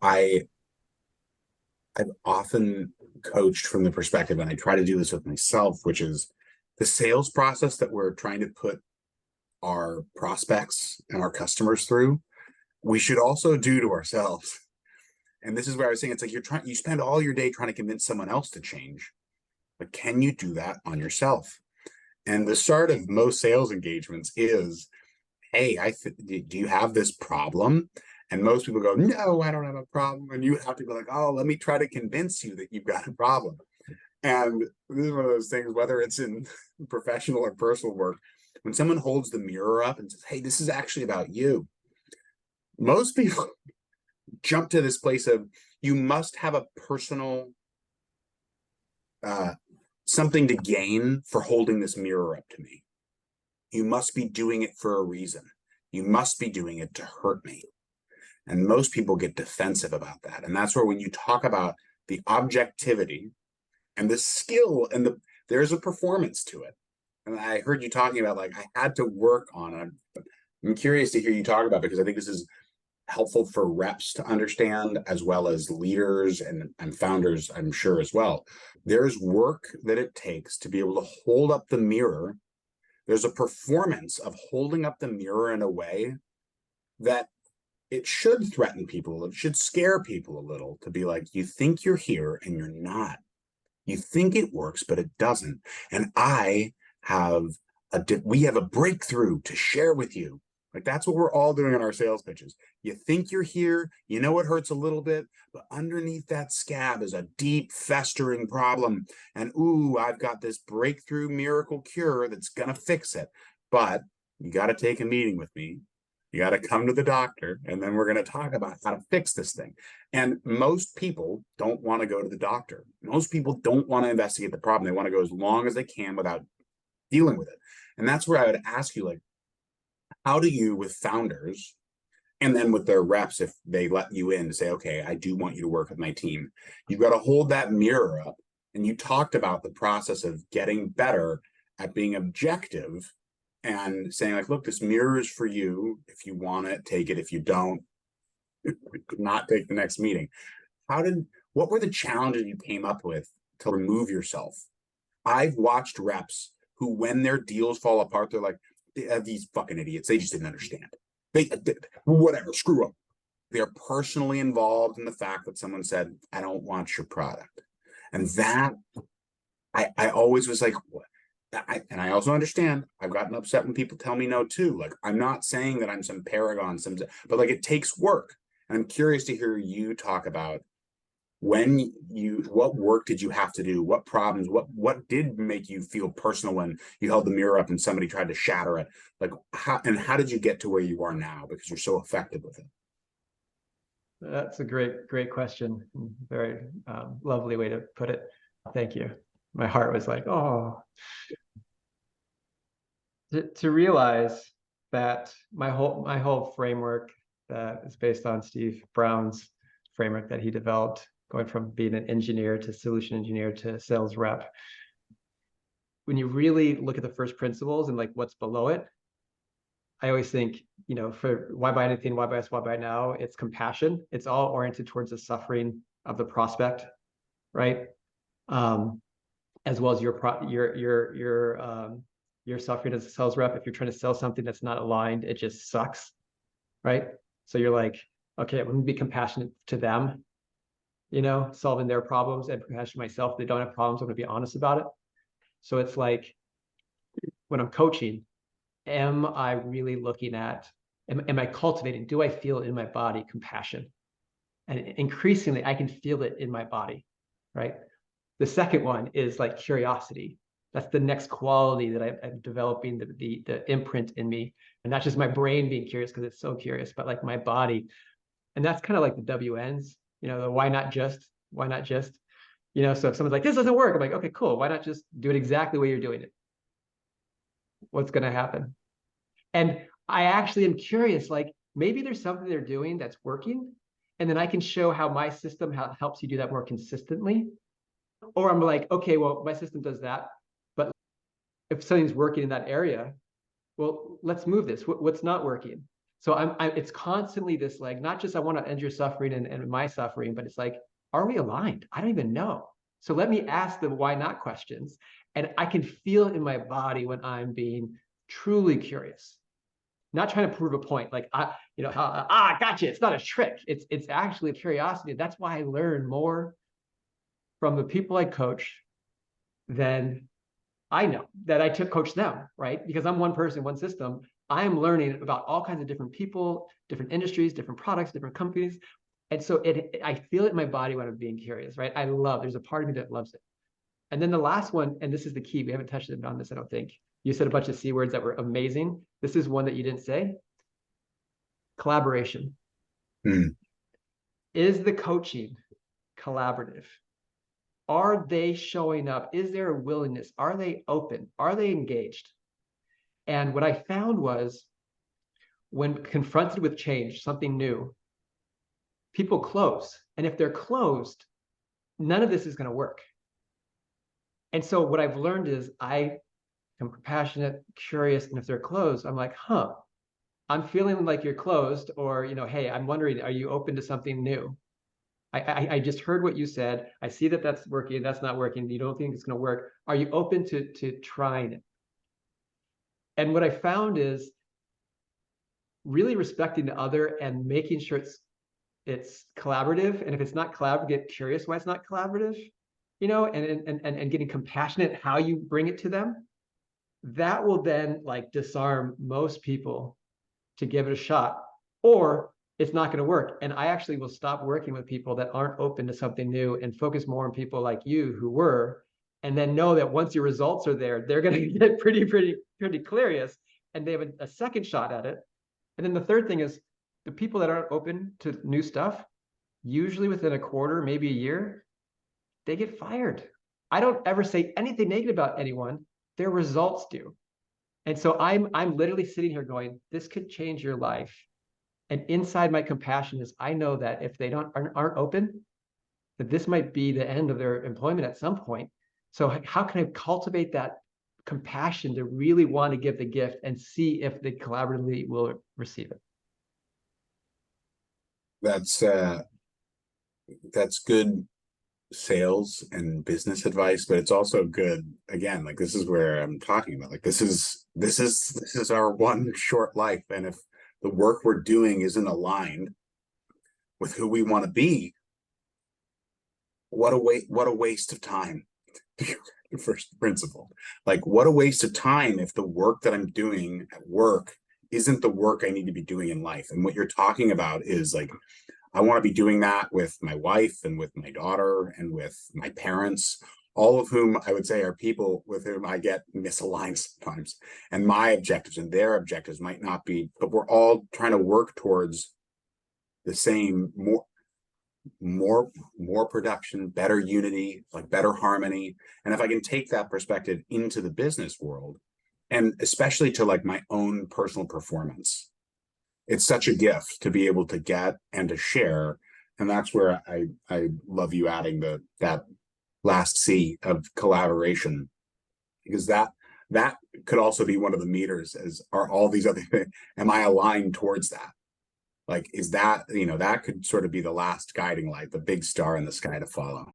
I I've often coached from the perspective, and I try to do this with myself, which is the sales process that we're trying to put our prospects and our customers through, we should also do to ourselves. And this is where I was saying it's like you spend all your day trying to convince someone else to change, but can you do that on yourself? And the start of most sales engagements is, hey, do you have this problem? And most people go, no, I don't have a problem. And you have to go like, oh, let me try to convince you that you've got a problem. And this is one of those things, whether it's in professional or personal work, when someone holds the mirror up and says, hey, this is actually about you, most people jump to this place of you must have a personal uh, something to gain for holding this mirror up to me. You must be doing it for a reason. You must be doing it to hurt me. And most people get defensive about that. And that's where when you talk about the objectivity and the skill and there's a performance to it. And I heard you talking about like I had to work on it. I'm curious to hear you talk about because I think this is helpful for reps to understand as well as leaders and founders, I'm sure as well. There's work that it takes to be able to hold up the mirror. There's a performance of holding up the mirror in a way that it should threaten people. It should scare people a little to be like, you think you're here and you're not. You think it works, but it doesn't. And we have a breakthrough to share with you. Like that's what we're all doing in our sales pitches. You think you're here, you know it hurts a little bit, but underneath that scab is a deep festering problem. And ooh, I've got this breakthrough miracle cure that's gonna fix it. But you got to take a meeting with me. You got to come to the doctor, and then we're going to talk about how to fix this thing. And most people don't want to go to the doctor. Most people don't want to investigate the problem. They want to go as long as they can without dealing with it. And that's where I would ask you, like, how do you, with founders, and then with their reps, if they let you in to say, okay, I do want you to work with my team, you've got to hold that mirror up. And you talked about the process of getting better at being objective and saying like, look, this mirror is for you. If you want it, take it. If you don't, not take the next meeting. What were the challenges you came up with to remove yourself? I've watched reps who, when their deals fall apart, they're like, these fucking idiots. They just didn't understand. They whatever, screw up. They're personally involved in the fact that someone said, I don't want your product. And that I always was like, what? And I also understand I've gotten upset when people tell me no too. Like, I'm not saying that I'm some paragon, but like it takes work. And I'm curious to hear you talk about what work did you have to do? What problems, what did make you feel personal when you held the mirror up and somebody tried to shatter it? Like how did you get to where you are now? Because you're so effective with it. That's a great question. Very lovely way to put it. Thank you. My heart was like, oh. To realize that my whole framework that is based on Steve Brown's framework that he developed, going from being an engineer to solution engineer to sales rep. When you really look at the first principles and like what's below it, I always think, for why buy anything, why buy us, why buy now? It's compassion. It's all oriented towards the suffering of the prospect, right? As well as your suffering as a sales rep. If you're trying to sell something that's not aligned, it just sucks, right? So you're like, okay, I'm going to be compassionate to them, solving their problems, and compassionate to myself. If they don't have problems, I'm going to be honest about it. So it's like when I'm coaching, am I really looking at, am I cultivating, do I feel in my body compassion? And increasingly, I can feel it in my body, right? The second one is like curiosity. That's the next quality that I'm developing, the imprint in me. And not just my brain being curious because it's so curious, but like my body. And that's kind of like the WNs, the why not just? So if someone's like, this doesn't work, I'm like, okay, cool. Why not just do it exactly the way you're doing it? What's going to happen? And I actually am curious, like maybe there's something they're doing that's working. And then I can show how my system helps you do that more consistently. Or I'm like, okay, well, my system does that. But if something's working in that area, well, let's move this. What's not working? So it's constantly this, like, not just I want to end your suffering and my suffering, but it's like, are we aligned? I don't even know. So let me ask the why not questions. And I can feel it in my body when I'm being truly curious, not trying to prove a point. Like, gotcha. It's not a trick. It's actually a curiosity. That's why I learn more from the people I coach than I know that I took coach them, right? Because I'm one person, one system. I am learning about all kinds of different people, different industries, different products, different companies. And so I feel it in my body when I'm being curious, right? There's a part of me that loves it. And then the last one, and this is the key, we haven't touched on this, I don't think. You said a bunch of C words that were amazing. This is one that you didn't say. Collaboration. Mm. Is the coaching collaborative? Are they showing up? Is there a willingness? Are they open? Are they engaged? And what I found was, when confronted with change, something new, people close. And if they're closed, none of this is going to work. And so what I've learned is I am compassionate, curious, and if they're closed, I'm like, I'm feeling like you're closed, or, hey, I'm wondering, are you open to something new? I just heard what you said. I see that that's working, that's not working. You don't think it's going to work. Are you open to trying it? And what I found is really respecting the other and making sure it's collaborative. And if it's not collaborative, get curious why it's not collaborative, and getting compassionate how you bring it to them. That will then, like, disarm most people to give it a shot, or it's not going to work. And I actually will stop working with people that aren't open to something new and focus more on people like you who were, and then know that once your results are there, they're going to get pretty curious, and they have a second shot at it. And then the third thing is, the people that aren't open to new stuff, usually within a quarter, maybe a year, they get fired. I don't ever say anything negative about anyone. Their results do. And so I'm literally sitting here going, this could change your life. And inside my compassion is, I know that if they aren't open, that this might be the end of their employment at some point. So how can I cultivate that compassion to really want to give the gift and see if they collaboratively will receive it? That's good sales and business advice, but it's also good, again, like, this is where I'm talking about, like, this is our one short life, and if the work we're doing isn't aligned with who we want to be, what a waste of time. First principle, like, what a waste of time if the work that I'm doing at work isn't the work I need to be doing in life. And what you're talking about is, like, I want to be doing that with my wife and with my daughter and with my parents, all of whom I would say are people with whom I get misaligned sometimes. And my objectives and their objectives might not be, but we're all trying to work towards the same, more production, better unity, like better harmony. And if I can take that perspective into the business world, and especially to, like, my own personal performance, it's such a gift to be able to get and to share. And that's where I love you adding that last C of collaboration, because that could also be one of the meters, as are all these other things. Am I aligned towards that? Like, is that, that could sort of be the last guiding light, the big star in the sky to follow.